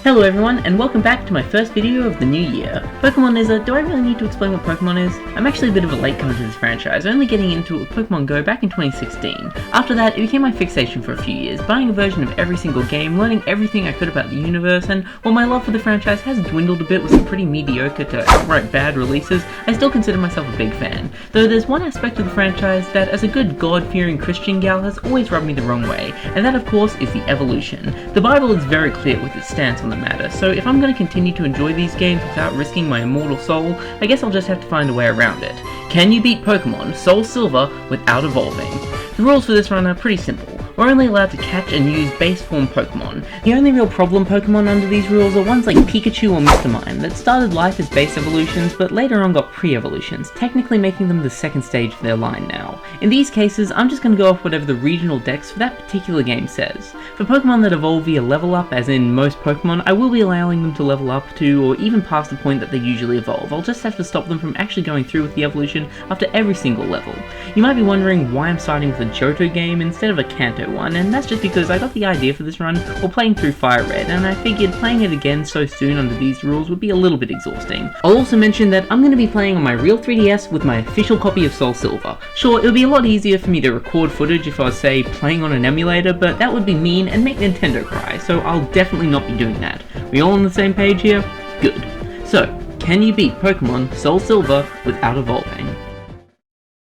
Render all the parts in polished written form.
Hello everyone, and welcome back to my first video of the new year. Pokemon is do I really need to explain what Pokemon is? I'm actually a bit of a latecomer to this franchise, only getting into it with Pokemon Go back in 2016. After that, it became my fixation for a few years, buying a version of every single game, learning everything I could about the universe, and while my love for the franchise has dwindled a bit with some pretty mediocre to outright bad releases, I still consider myself a big fan. Though there's one aspect of the franchise that, as a good God-fearing Christian gal, has always rubbed me the wrong way, and that of course is the evolution. The Bible is very clear with its stance on the matter, so if I'm going to continue to enjoy these games without risking my immortal soul, I guess I'll just have to find a way around it. Can you beat Pokemon Soul Silver without evolving? The rules for this run are pretty simple. We're only allowed to catch and use base form Pokemon. The only real problem Pokemon under these rules are ones like Pikachu or Mr. Mime that started life as base evolutions but later on got pre-evolutions, technically making them the second stage of their line now. In these cases, I'm just going to go off whatever the regional dex for that particular game says. For Pokemon that evolve via level up, as in most Pokemon, I will be allowing them to level up to or even past the point that they usually evolve. I'll just have to stop them from actually going through with the evolution after every single level. You might be wondering why I'm starting with a Johto game instead of a Kanto one, and that's just because I got the idea for this run while playing through Fire Red, and I figured playing it again so soon under these rules would be a little bit exhausting. I'll also mention that I'm going to be playing on my real 3DS with my official copy of Soul Silver. Sure, it would be a lot easier for me to record footage if I was, say, playing on an emulator, but that would be mean and make Nintendo cry, so I'll definitely not be doing that. We all on the same page here? Good. So, can you beat Pokemon Soul Silver without evolving?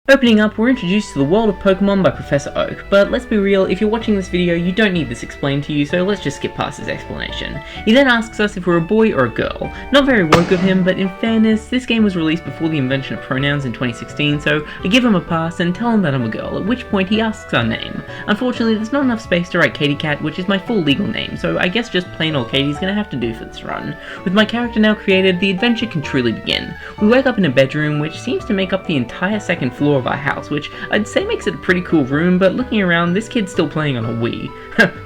Opening up, we're introduced to the world of Pokemon by Professor Oak, but let's be real, if you're watching this video, you don't need this explained to you, so let's just skip past his explanation. He then asks us if we're a boy or a girl. Not very woke of him, but in fairness, this game was released before the invention of pronouns in 2016, so I give him a pass and tell him that I'm a girl, at which point he asks our name. Unfortunately, there's not enough space to write Katy Cat, which is my full legal name, so I guess just plain old Katie's gonna have to do for this run. With my character now created, the adventure can truly begin. We wake up in a bedroom, which seems to make up the entire second floor of our house, which I'd say makes it a pretty cool room, but looking around, this kid's still playing on a Wii.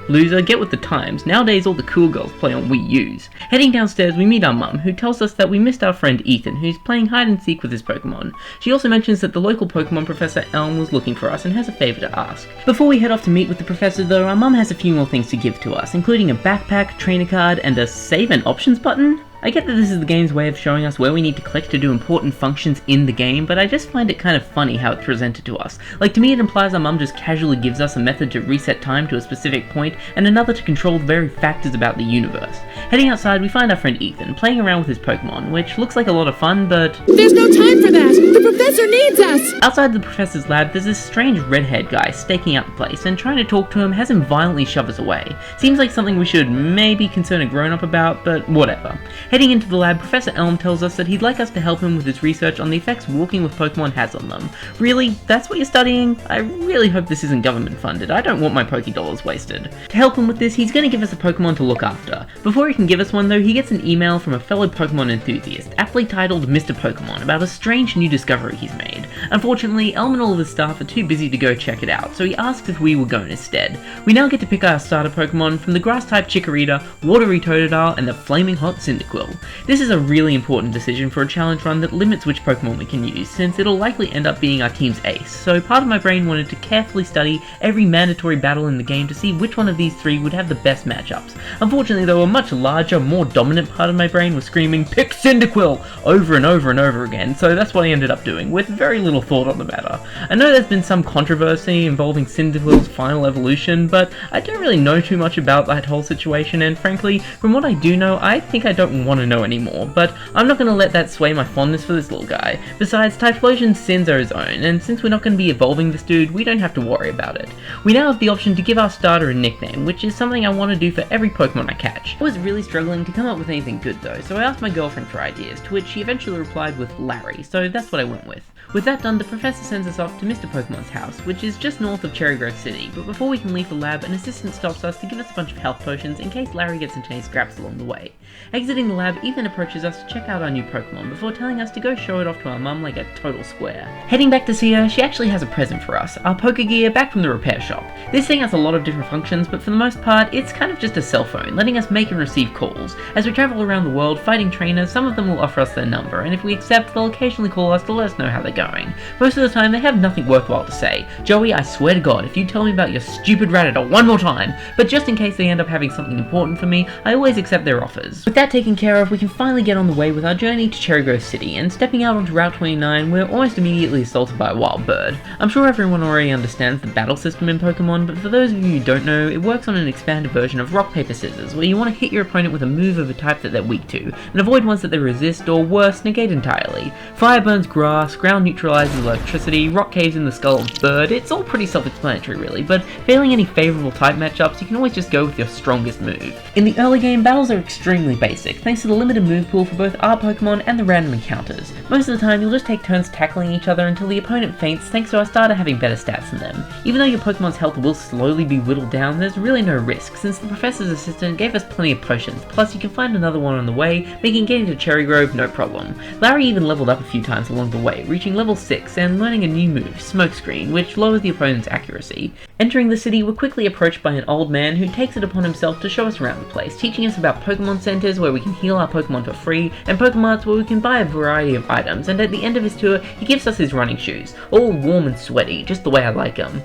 Loser, get with the times. Nowadays all the cool girls play on Wii U's. Heading downstairs, we meet our mum, who tells us that we missed our friend Ethan, who's playing hide and seek with his Pokemon. She also mentions that the local Pokemon Professor Elm was looking for us and has a favour to ask. Before we head off to meet with the professor though, our mum has a few more things to give to us, including a backpack, trainer card, and a save and options button? I get that this is the game's way of showing us where we need to click to do important functions in the game, but I just find it kind of funny how it's presented to us. Like, to me it implies our mum just casually gives us a method to reset time to a specific point, and another to control the very factors about the universe. Heading outside, we find our friend Ethan, playing around with his Pokemon, which looks like a lot of fun, but there's no time for that! The professor needs us! Outside the professor's lab, there's this strange redhead guy staking out the place, and trying to talk to him has him violently shove us away. Seems like something we should maybe concern a grown-up about, but whatever. Heading into the lab, Professor Elm tells us that he'd like us to help him with his research on the effects walking with Pokemon has on them. Really? That's what you're studying? I really hope this isn't government funded. I don't want my Pokédollars wasted. To help him with this, he's going to give us a Pokemon to look after. Before he can give us one though, he gets an email from a fellow Pokemon enthusiast, aptly titled Mr. Pokemon, about a strange new discovery he's made. Unfortunately, Elm and all of his staff are too busy to go check it out, so he asks if we were going instead. We now get to pick our starter Pokemon from the Grass-type Chikorita, Watery Totodile, and the Flaming Hot Cyndaquil. This is a really important decision for a challenge run that limits which Pokemon we can use, since it'll likely end up being our team's ace, so part of my brain wanted to carefully study every mandatory battle in the game to see which one of these three would have the best matchups. Unfortunately though, a much larger, more dominant part of my brain was screaming, "Pick Cyndaquil!" over and over and over again, so that's what I ended up doing, with very little thought on the matter. I know there's been some controversy involving Cyndaquil's final evolution, but I don't really know too much about that whole situation, and frankly, from what I do know, I think I don't want to know anymore, but I'm not going to let that sway my fondness for this little guy. Besides, Typhlosion's sins are his own, and since we're not going to be evolving this dude, we don't have to worry about it. We now have the option to give our starter a nickname, which is something I want to do for every Pokemon I catch. I was really struggling to come up with anything good though, so I asked my girlfriend for ideas, to which she eventually replied with Larry, so that's what I went with. With that done, the professor sends us off to Mr. Pokemon's house, which is just north of Cherry Grove City, but before we can leave the lab, an assistant stops us to give us a bunch of health potions in case Larry gets into any scraps along the way. Exiting the lab, Ethan approaches us to check out our new Pokemon before telling us to go show it off to our mum like a total square. Heading back to see her, she actually has a present for us, our Pokegear back from the repair shop. This thing has a lot of different functions, but for the most part, it's kind of just a cell phone, letting us make and receive calls. As we travel around the world fighting trainers, some of them will offer us their number, and if we accept, they'll occasionally call us to let us know how they're going. fine. Most of the time, they have nothing worthwhile to say. Joey, I swear to God, if you tell me about your stupid Rattata one more time, but just in case they end up having something important for me, I always accept their offers. With that taken care of, we can finally get on the way with our journey to Cherry Grove City, and stepping out onto Route 29, we're almost immediately assaulted by a wild bird. I'm sure everyone already understands the battle system in Pokemon, but for those of you who don't know, it works on an expanded version of rock, paper, scissors, where you want to hit your opponent with a move of a type that they're weak to, and avoid ones that they resist, or worse, negate entirely. Fire burns grass, ground neutralizes electricity, rock caves in the skull of bird. It's all pretty self-explanatory really, but failing any favourable type matchups, you can always just go with your strongest move. In the early game, battles are extremely basic, thanks to the limited move pool for both our Pokemon and the random encounters. Most of the time, you'll just take turns tackling each other until the opponent faints thanks to our starter having better stats than them. Even though your Pokemon's health will slowly be whittled down, there's really no risk, since the Professor's assistant gave us plenty of potions, plus you can find another one on the way, making getting to Cherry Grove no problem. Larry even leveled up a few times along the way, reaching level 6 and learning a new move, Smokescreen, which lowers the opponent's accuracy. Entering the city, we're quickly approached by an old man who takes it upon himself to show us around the place, teaching us about Pokemon centers where we can heal our Pokemon for free, and Pokemarts where we can buy a variety of items, and at the end of his tour, he gives us his running shoes, all warm and sweaty, just the way I like them.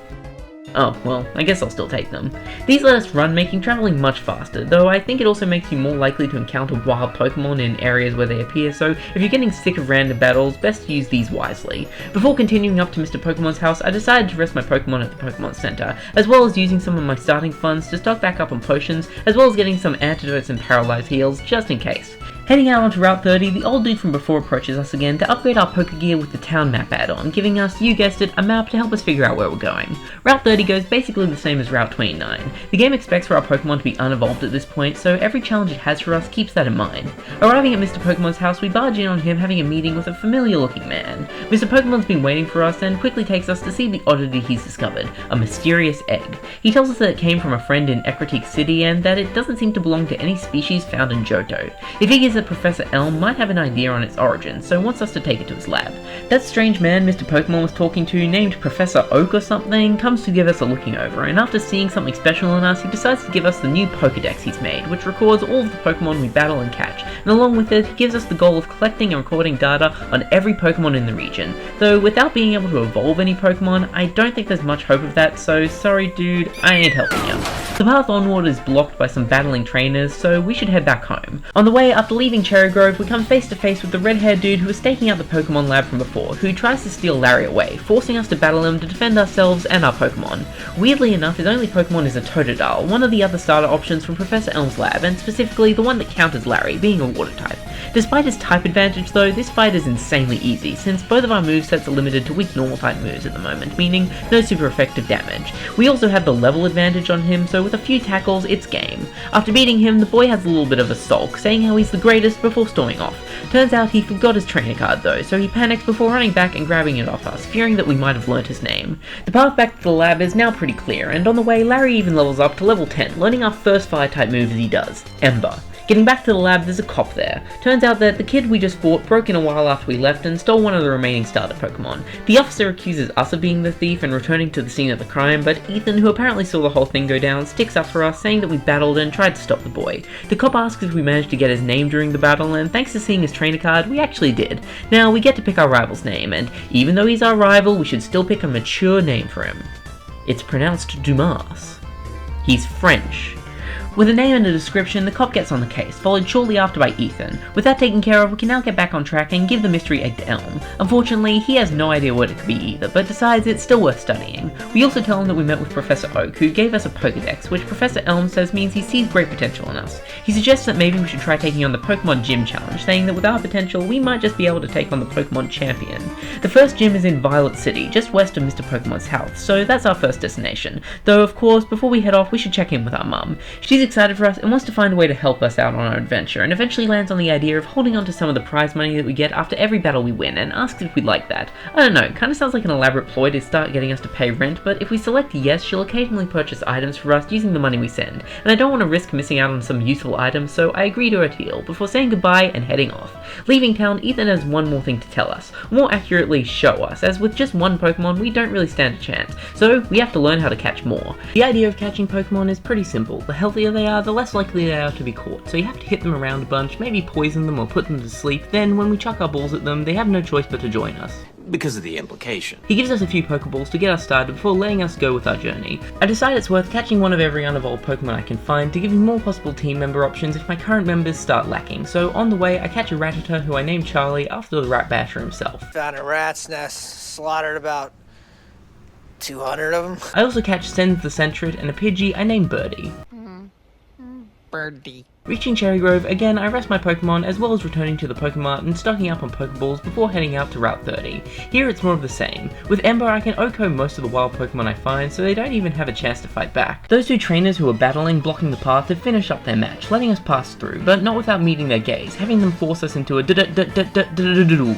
Oh, well, I guess I'll still take them. These let us run, making travelling much faster, though I think it also makes you more likely to encounter wild Pokemon in areas where they appear, so if you're getting sick of random battles, best to use these wisely. Before continuing up to Mr. Pokemon's house, I decided to rest my Pokemon at the Pokemon Center, as well as using some of my starting funds to stock back up on potions, as well as getting some antidotes and paralyzed heals, just in case. Heading out onto Route 30, the old dude from before approaches us again to upgrade our Pokegear with the town map add-on, giving us, you guessed it, a map to help us figure out where we're going. Route 30 goes basically the same as Route 29. The game expects for our Pokemon to be unevolved at this point, so every challenge it has for us keeps that in mind. Arriving at Mr. Pokemon's house, we barge in on him having a meeting with a familiar looking man. Mr. Pokemon's been waiting for us and quickly takes us to see the oddity he's discovered, a mysterious egg. He tells us that it came from a friend in Ecruteak City and that it doesn't seem to belong to any species found in Johto. He figures that Professor Elm might have an idea on its origin, so wants us to take it to his lab. That strange man Mr. Pokemon was talking to, named Professor Oak or something, comes to give us a looking over, and after seeing something special in us, he decides to give us the new Pokedex he's made, which records all of the Pokemon we battle and catch, and along with it, he gives us the goal of collecting and recording data on every Pokemon in the region. Though without being able to evolve any Pokemon, I don't think there's much hope of that, so sorry dude, I ain't helping you. The path onward is blocked by some battling trainers, so we should head back home. On the way, after leaving Cherry Grove, we come face to face with the red-haired dude who was staking out the Pokemon lab from before, who tries to steal Larry away, forcing us to battle him to defend ourselves and our Pokemon. Weirdly enough, his only Pokemon is a Totodile, one of the other starter options from Professor Elm's lab, and specifically the one that counters Larry, being a water type. Despite his type advantage though, this fight is insanely easy, since both of our movesets are limited to weak normal type moves at the moment, meaning no super effective damage. We also have the level advantage on him, so with a few tackles, it's game. After beating him, the boy has a little bit of a sulk, saying how he's the greatest before storming off. Turns out he forgot his trainer card though, so he panics before running back and grabbing it off us, fearing that we might have learnt his name. The path back to the lab is now pretty clear, and on the way, Larry even levels up to level 10, learning our first fire type move as he does, Ember. Getting back to the lab, there's a cop there. Turns out that the kid we just fought broke in a while after we left and stole one of the remaining starter Pokemon. The officer accuses us of being the thief and returning to the scene of the crime, but Ethan, who apparently saw the whole thing go down, sticks up for us, saying that we battled and tried to stop the boy. The cop asks if we managed to get his name during the battle, and thanks to seeing his trainer card, we actually did. Now, we get to pick our rival's name, and even though he's our rival, we should still pick a mature name for him. It's pronounced Dumas. He's French. With a name and a description, the cop gets on the case, followed shortly after by Ethan. With that taken care of, we can now get back on track and give the mystery egg to Elm. Unfortunately, he has no idea what it could be either, but decides it's still worth studying. We also tell him that we met with Professor Oak, who gave us a Pokedex, which Professor Elm says means he sees great potential in us. He suggests that maybe we should try taking on the Pokemon Gym Challenge, saying that with our potential, we might just be able to take on the Pokemon Champion. The first gym is in Violet City, just west of Mr. Pokemon's house, so that's our first destination. Though, of course, before we head off, we should check in with our mum. She's excited for us and wants to find a way to help us out on our adventure, and eventually lands on the idea of holding on to some of the prize money that we get after every battle we win, and asks if we'd like that. I don't know, kinda sounds like an elaborate ploy to start getting us to pay rent, but if we select yes, she'll occasionally purchase items for us using the money we send, and I don't want to risk missing out on some useful items, so I agree to her deal, before saying goodbye and heading off. Leaving town, Ethan has one more thing to tell us, more accurately show us, as with just one Pokemon we don't really stand a chance, so we have to learn how to catch more. The idea of catching Pokemon is pretty simple. The healthier they are, the less likely they are to be caught, so you have to hit them around a bunch, maybe poison them or put them to sleep, then when we chuck our balls at them, they have no choice but to join us. because of the implication. He gives us a few Pokeballs to get us started before letting us go with our journey. I decide it's worth catching one of every unevolved Pokemon I can find to give me more possible team member options if my current members start lacking, so on the way I catch a Rattata who I named Charlie after the Rat Basher himself. Found a rat's nest, slaughtered about 200 of them. I also catch Sens the Sentret and a Pidgey I named Birdie. Birdie. Reaching Cherry Grove, again I rest my Pokemon as well as returning to the Pokemart and stocking up on Pokeballs before heading out to Route 30. Here it's more of the same. With Ember I can OHKO most of the wild Pokemon I find so they don't even have a chance to fight back. Those two trainers who were battling blocking the path have finished up their match, letting us pass through, but not without meeting their gaze, having them force us into a duel.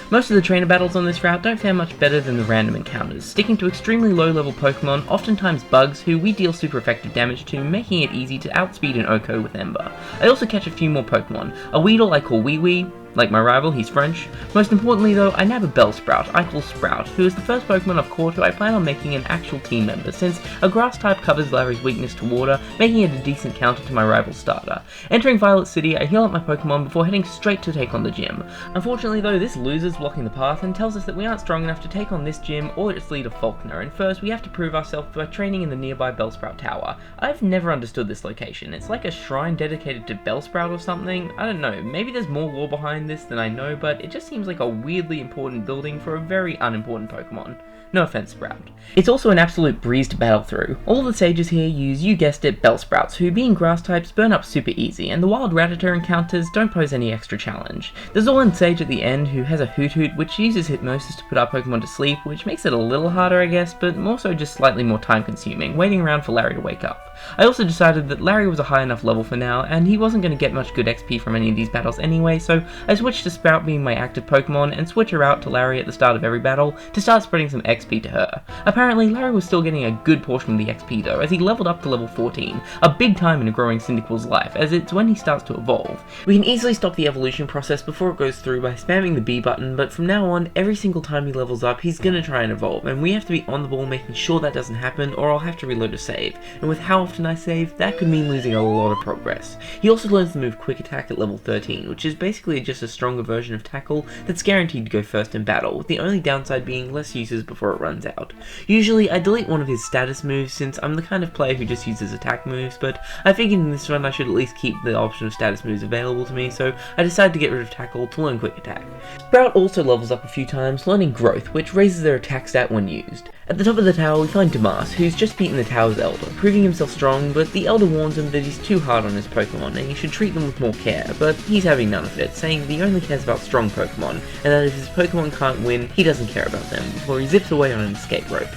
Most of the trainer battles on this route don't fare much better than the random encounters, sticking to extremely low level Pokemon, oftentimes bugs who we deal super effective damage to, making it easy to outspeed an OHKO with Ember. I also catch a few more Pokemon. A Weedle I call Wee Wee. Like my rival, he's French. Most importantly though, I nab a Bellsprout I call Sprout, who is the first Pokemon I've caught who I plan on making an actual team member, since a grass type covers Larry's weakness to water, making it a decent counter to my rival's starter. Entering Violet City, I heal up my Pokemon before heading straight to take on the gym. Unfortunately though, this loser's blocking the path and tells us that we aren't strong enough to take on this gym or its leader Falkner, and first we have to prove ourselves by training in the nearby Bellsprout Tower. I've never understood this location. It's like a shrine dedicated to Bellsprout or something. I don't know, maybe there's more lore behind this than I know, but it just seems like a weirdly important building for a very unimportant Pokemon. No offense, Sprout. It's also an absolute breeze to battle through. All of the sages here use, you guessed it, Bellsprouts, who being grass types burn up super easy, and the wild Rattata encounters don't pose any extra challenge. There's one sage at the end who has a Hoot which uses Hypnosis to put our Pokemon to sleep, which makes it a little harder I guess, but more so just slightly more time consuming, waiting around for Larry to wake up. I also decided that Larry was a high enough level for now, and he wasn't going to get much good XP from any of these battles anyway, so I switched to Sprout being my active Pokemon and switch her out to Larry at the start of every battle to start spreading some XP to her. Apparently, Larry was still getting a good portion of the XP though, as he leveled up to level 14, a big time in a growing Cyndaquil's life, as it's when he starts to evolve. We can easily stop the evolution process before it goes through by spamming the B button, but from now on, every single time he levels up, he's gonna try and evolve, and we have to be on the ball making sure that doesn't happen, or I'll have to reload a save. And with how often I save, that could mean losing a lot of progress. He also learns the move Quick Attack at level 13, which is basically just a stronger version of Tackle that's guaranteed to go first in battle, with the only downside being less uses before it runs out. Usually, I delete one of his status moves since I'm the kind of player who just uses attack moves, but I figured in this run I should at least keep the option of status moves available to me, so I decided to get rid of Tackle to learn Quick Attack. Sprout also levels up a few times, learning Growth, which raises their attack stat when used. At the top of the tower we find Damas, who's just beaten the tower's Elder, proving himself strong, but the Elder warns him that he's too hard on his Pokemon and he should treat them with more care, but he's having none of it, saying that he only cares about strong Pokemon, and that if his Pokemon can't win, he doesn't care about them, before he zips away on an escape rope.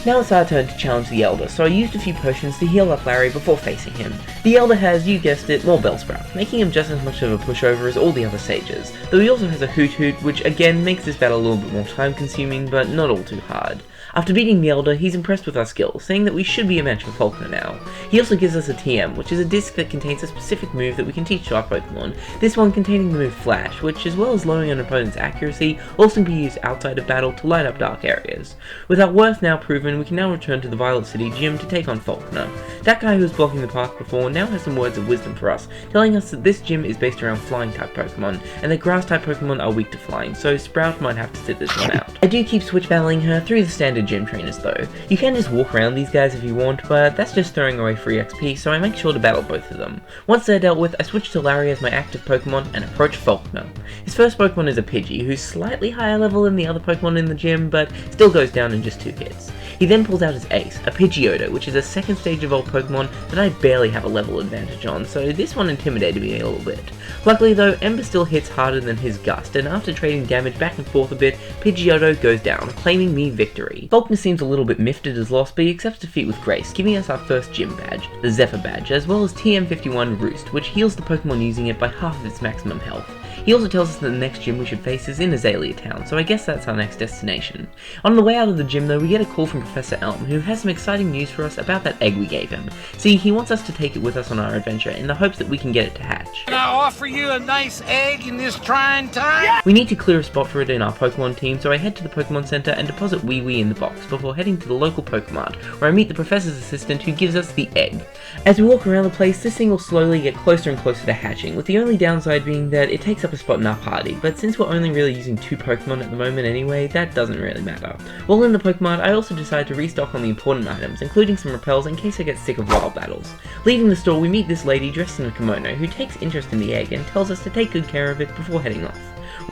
Now it's our turn to challenge the Elder, so I used a few potions to heal up Larry before facing him. The Elder has, you guessed it, more Bellsprout, making him just as much of a pushover as all the other sages, though he also has a Hoot, which again makes this battle a little bit more time consuming, but not all too hard. After beating the Elder, he's impressed with our skills, saying that we should be a match for Falkner now. He also gives us a TM, which is a disc that contains a specific move that we can teach to our Pokemon, this one containing the move Flash, which as well as lowering an opponent's accuracy, also can be used outside of battle to light up dark areas. With our worth now proven, we can now return to the Violet City gym to take on Falkner. That guy who was blocking the path before now has some words of wisdom for us, telling us that this gym is based around flying type Pokemon, and that grass type Pokemon are weak to flying, so Sprout might have to sit this one out. I do keep switch battling her through the standard gym trainers though. You can just walk around these guys if you want, but that's just throwing away free XP, so I make sure to battle both of them. Once they're dealt with, I switch to Larry as my active Pokemon and approach Falkner. His first Pokemon is a Pidgey, who's slightly higher level than the other Pokemon in the gym, but still goes down in just 2 hits. He then pulls out his ace, a Pidgeotto, which is a second stage evolved Pokemon that I barely have a level advantage on, so this one intimidated me a little bit. Luckily though, Ember still hits harder than his Gust, and after trading damage back and forth a bit, Pidgeotto goes down, claiming me victory. Falkner seems a little bit miffed at his loss, but he accepts defeat with grace, giving us our first gym badge, the Zephyr badge, as well as TM51 Roost, which heals the Pokemon using it by half of its maximum health. He also tells us that the next gym we should face is in Azalea Town, so I guess that's our next destination. On the way out of the gym though, we get a call from Professor Elm, who has some exciting news for us about that egg we gave him. See, he wants us to take it with us on our adventure in the hopes that we can get it to hatch. Can I offer you a nice egg in this trying time? We need to clear a spot for it in our Pokemon team, so I head to the Pokemon Center and deposit Wee Wee in the the box before heading to the local Pokemart, where I meet the professor's assistant who gives us the egg. As we walk around the place, this thing will slowly get closer and closer to hatching, with the only downside being that it takes up a spot in our party, but since we're only really using 2 Pokemon at the moment anyway, that doesn't really matter. While in the Pokemart, I also decide to restock on the important items, including some repels in case I get sick of wild battles. Leaving the store, we meet this lady dressed in a kimono who takes interest in the egg and tells us to take good care of it before heading off.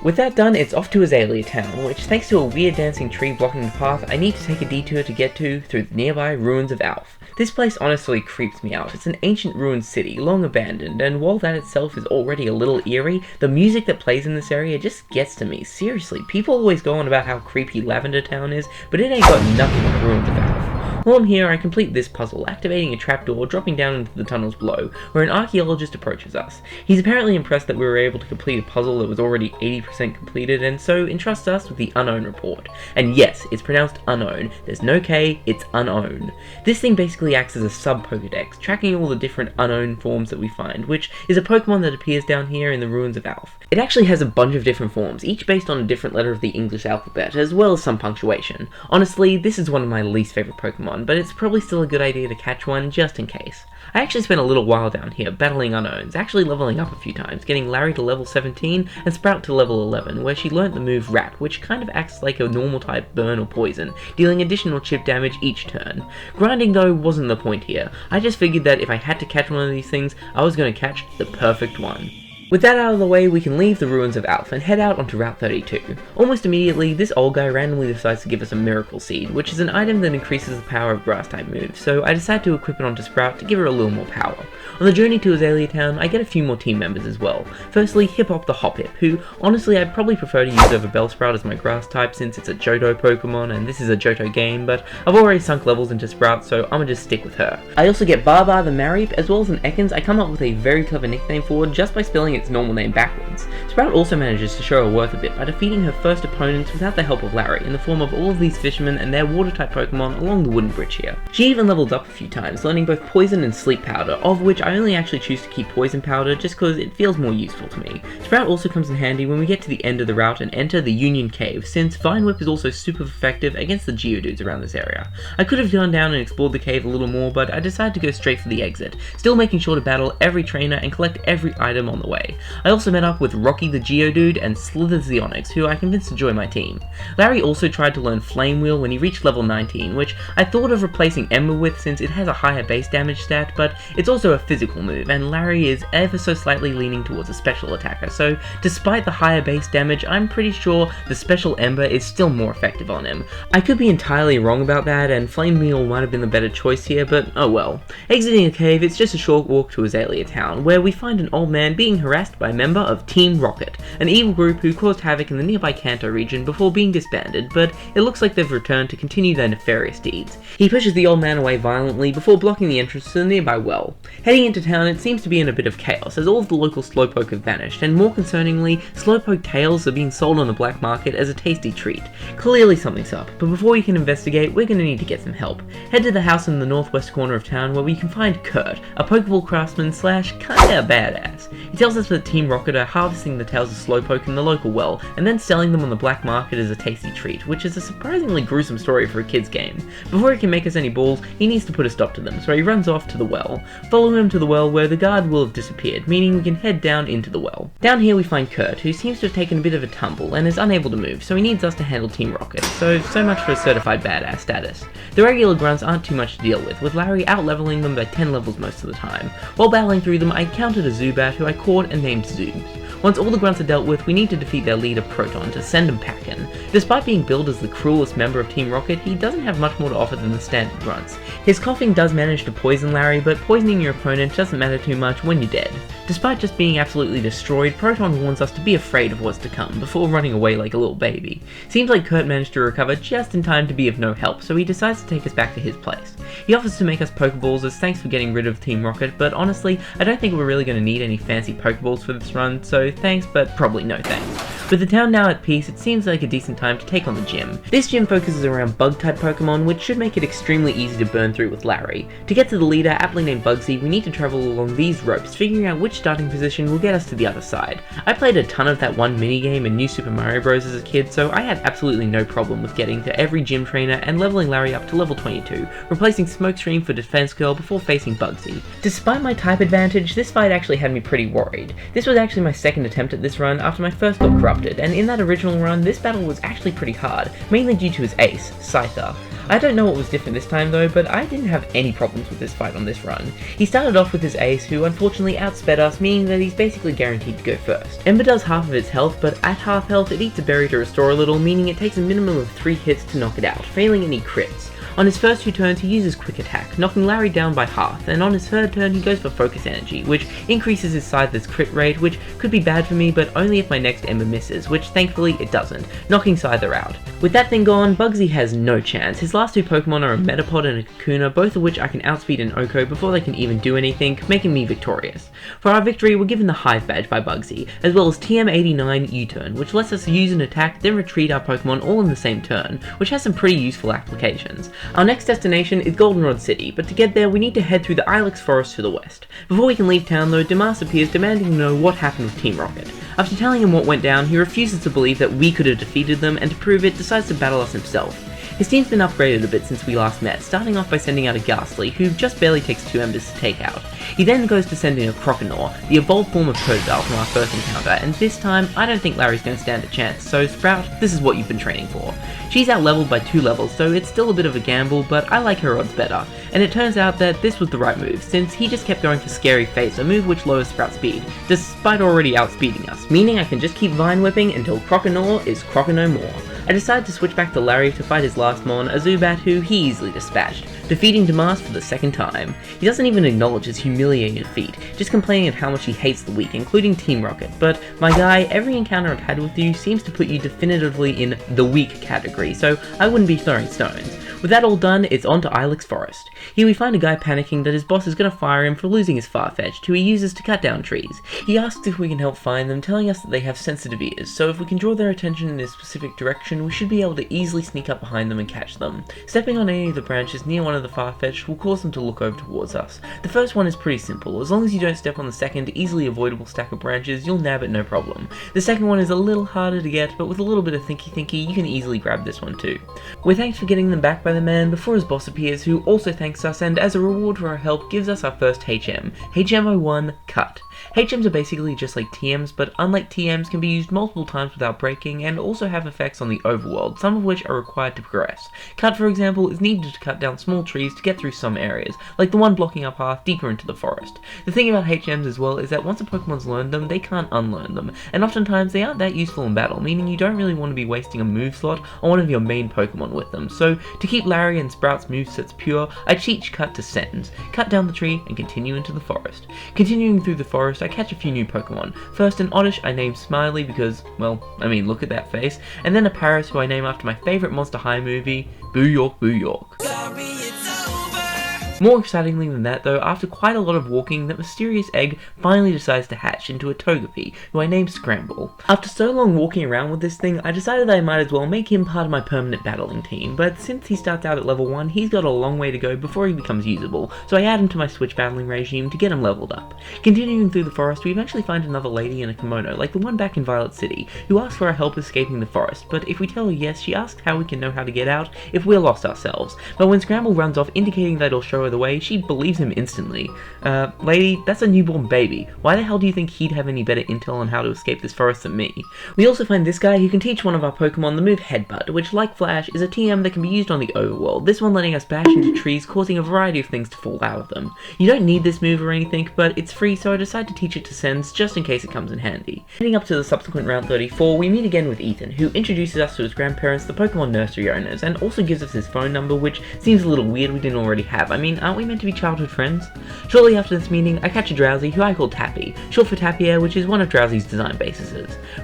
With that done, it's off to Azalea Town, which thanks to a weird dancing tree blocking the path, I need to take a detour to get to through the nearby ruins of Alf. This place honestly creeps me out. It's an ancient ruined city, long abandoned, and while that itself is already a little eerie, the music that plays in this area just gets to me. Seriously, people always go on about how creepy Lavender Town is, but it ain't got nothing on the ruins of Alf. While I'm here, I complete this puzzle, activating a trapdoor, dropping down into the tunnels below, where an archaeologist approaches us. He's apparently impressed that we were able to complete a puzzle that was already 80% completed, and so entrusts us with the Unknown report. And yes, it's pronounced unknown. There's no K, it's unown. This thing basically acts as a sub-Pokedex, tracking all the different unknown forms that we find, which is a Pokemon that appears down here in the ruins of Alf. It actually has a bunch of different forms, each based on a different letter of the English alphabet, as well as some punctuation. Honestly, this is one of my least favorite Pokemon, but it's probably still a good idea to catch one just in case. I actually spent a little while down here battling unknowns, actually leveling up a few times, getting Larry to level 17 and Sprout to level 11, where she learnt the move Wrap, which kind of acts like a normal type burn or poison, dealing additional chip damage each turn. Grinding though wasn't the point here. I just figured that if I had to catch one of these things, I was going to catch the perfect one. With that out of the way, we can leave the ruins of Alf and head out onto Route 32. Almost immediately, this old guy randomly decides to give us a Miracle Seed, which is an item that increases the power of Grass-type moves, so I decide to equip it onto Sprout to give her a little more power. On the journey to Azalea Town, I get a few more team members as well. Firstly, Hip-Hop the Hoppip, who, honestly, I'd probably prefer to use over Bellsprout as my Grass-type since it's a Johto Pokemon and this is a Johto game, but I've already sunk levels into Sprout, so I'ma just stick with her. I also get Barbar the Mareep, as well as an Ekans I come up with a very clever nickname for just by spelling its normal name backwards. Sprout also manages to show her worth a bit by defeating her first opponents without the help of Larry, in the form of all of these fishermen and their water-type Pokemon along the wooden bridge here. She even leveled up a few times, learning both Poison and Sleep Powder, of which I only actually choose to keep Poison Powder just cause it feels more useful to me. Sprout also comes in handy when we get to the end of the route and enter the Union Cave, since Vine Whip is also super effective against the Geodudes around this area. I could have gone down and explored the cave a little more, but I decided to go straight for the exit, still making sure to battle every trainer and collect every item on the way. I also met up with Rocky the Geodude and Slithers the Onix, who I convinced to join my team. Larry also tried to learn Flame Wheel when he reached level 19, which I thought of replacing Ember with since it has a higher base damage stat, but it's also a physical move, and Larry is ever so slightly leaning towards a special attacker, so despite the higher base damage, I'm pretty sure the special Ember is still more effective on him. I could be entirely wrong about that, and Flame Wheel might have been the better choice here, but oh well. Exiting a cave, it's just a short walk to Azalea Town, where we find an old man being harassed by a member of Team Rocket, an evil group who caused havoc in the nearby Kanto region before being disbanded, but it looks like they've returned to continue their nefarious deeds. He pushes the old man away violently before blocking the entrance to the nearby well. Heading into town, it seems to be in a bit of chaos as all of the local Slowpoke have vanished, and more concerningly, Slowpoke tails are being sold on the black market as a tasty treat. Clearly something's up, but before we can investigate, we're going to need to get some help. Head to the house in the northwest corner of town where we can find Kurt, a Pokeball craftsman slash kinda badass. He tells us that Team Rocket are harvesting the tails of Slowpoke in the local well, and then selling them on the black market as a tasty treat, which is a surprisingly gruesome story for a kid's game. Before he can make us any balls, he needs to put a stop to them, so he runs off to the well. Follow him to the well where the guard will have disappeared, meaning we can head down into the well. Down here we find Kurt, who seems to have taken a bit of a tumble and is unable to move, so he needs us to handle Team Rocket, so much for certified badass status. The regular grunts aren't too much to deal with Larry out-leveling them by 10 levels most of the time. While battling through them, I encountered a Zubat who I caught and named Zooms. Once all the grunts are dealt with, we need to defeat their leader Proton to send him packing. Despite being billed as the cruelest member of Team Rocket, he doesn't have much more to offer than the standard grunts. His coughing does manage to poison Larry, but poisoning your opponent doesn't matter too much when you're dead. Despite just being absolutely destroyed, Proton warns us to be afraid of what's to come, before running away like a little baby. Seems like Kurt managed to recover just in time to be of no help, so he decides to take us back to his place. He offers to make us Pokeballs as thanks for getting rid of Team Rocket, but honestly, I don't think we're really going to need any fancy Pokeballs for this run, so thanks, but probably no thanks. With the town now at peace, it seems like a decent time to take on the gym. This gym focuses around bug-type Pokemon, which should make it extremely easy to burn through with Larry. To get to the leader, aptly named Bugsy, we need to travel along these ropes, figuring out which starting position will get us to the other side. I played a ton of that one minigame in New Super Mario Bros. As a kid, so I had absolutely no problem with getting to every gym trainer and leveling Larry up to level 22, replacing Smokescreen for Defense Girl before facing Bugsy. Despite my type advantage, this fight actually had me pretty worried. This was actually my second attempt at this run after my first got corrupted, and in that original run, this battle was actually pretty hard, mainly due to his ace, Scyther. I don't know what was different this time though, but I didn't have any problems with this fight on this run. He started off with his ace, who unfortunately outsped us, meaning that he's basically guaranteed to go first. Ember does half of its health, but at half health it eats a berry to restore a little, meaning it takes a minimum of 3 hits to knock it out, failing any crits. On his first 2 turns he uses Quick Attack, knocking Larry down by half, and on his third turn he goes for Focus Energy, which increases his Scyther's crit rate, which could be bad for me, but only if my next Ember misses, which thankfully it doesn't, knocking Scyther out. With that thing gone, Bugsy has no chance. His last 2 Pokemon are a Metapod and a Kakuna, both of which I can outspeed an Oko before they can even do anything, making me victorious. For our victory, we're given the Hive badge by Bugsy, as well as TM89 U-turn, which lets us use an attack, then retreat our Pokemon all in the same turn, which has some pretty useful applications. Our next destination is Goldenrod City, but to get there we need to head through the Ilex forest to the west. Before we can leave town though, Damas appears demanding to know what happened with Team Rocket. After telling him what went down, he refuses to believe that we could have defeated them, and to prove it, decides to battle us himself. His team's been upgraded a bit since we last met, starting off by sending out a Ghastly, who just barely takes 2 Embers to take out. He then goes to sending a Croconaw, the evolved form of Totodile from our first encounter, and this time, I don't think Larry's going to stand a chance, so Sprout, this is what you've been training for. She's out-leveled by 2 levels, so it's still a bit of a gamble, but I like her odds better. And it turns out that this was the right move, since he just kept going for Scary Face, a move which lowers Sprout's speed, despite already outspeeding us, meaning I can just keep Vine Whipping until Croconaw is Croconaw more. I decided to switch back to Larry to fight his last Mon, a Zubat who he easily dispatched, defeating Damas for the second time. He doesn't even acknowledge his humiliating defeat, just complaining of how much he hates the weak, including Team Rocket, but my guy, every encounter I've had with you seems to put you definitively in the weak category, so I wouldn't be throwing stones. With that all done, it's on to Ilex Forest. Here we find a guy panicking that his boss is going to fire him for losing his Farfetch'd, who he uses to cut down trees. He asks if we can help find them, telling us that they have sensitive ears, so if we can draw their attention in a specific direction, we should be able to easily sneak up behind them and catch them. Stepping on any of the branches near one of the Farfetch'd will cause them to look over towards us. The first one is pretty simple. As long as you don't step on the second, easily avoidable stack of branches, you'll nab it no problem. The second one is a little harder to get, but with a little bit of thinky, you can easily grab this one too. We're thanked for getting them back by the man before his boss appears, who also thanks us and as a reward for our help gives us our first HM, HM01 Cut. HMs are basically just like TMs, but unlike TMs can be used multiple times without breaking and also have effects on the overworld, some of which are required to progress. Cut, for example, is needed to cut down small trees to get through some areas, like the one blocking our path deeper into the forest. The thing about HMs as well is that once a Pokemon's learned them, they can't unlearn them, and oftentimes they aren't that useful in battle, meaning you don't really want to be wasting a move slot on one of your main Pokemon with them. So to keep Larry and Sprout's movesets pure, I teach Cut to Sentence, cut down the tree and continue into the forest. Continuing through the forest, I catch a few new Pokemon. First an Oddish I named Smiley because, well, I mean look at that face, and then a Paris who I name after my favourite Monster High movie, Boo York Boo York. More excitingly than that though, after quite a lot of walking, that mysterious egg finally decides to hatch into a Togepi, who I named Scramble. After so long walking around with this thing, I decided that I might as well make him part of my permanent battling team, but since he starts out at level 1, he's got a long way to go before he becomes usable, so I add him to my Switch battling regime to get him leveled up. Continuing through the forest, we eventually find another lady in a kimono, like the one back in Violet City, who asks for our help escaping the forest, but if we tell her yes, she asks how we can know how to get out if we're lost ourselves. But when Scramble runs off indicating that he'll show her the way, she believes him instantly. Lady, that's a newborn baby. Why the hell do you think he'd have any better intel on how to escape this forest than me? We also find this guy who can teach one of our Pokemon the move Headbutt, which, like Flash, is a TM that can be used on the overworld, this one letting us bash into trees, causing a variety of things to fall out of them. You don't need this move or anything, but it's free, so I decide to teach it to Sens just in case it comes in handy. Heading up to the subsequent Route 34, we meet again with Ethan, who introduces us to his grandparents, the Pokemon nursery owners, and also gives us his phone number, which seems a little weird we didn't already have. I mean, aren't we meant to be childhood friends? Shortly after this meeting, I catch a Drowsy, who I call Tappy, short for Tapir, which is one of Drowsy's design bases.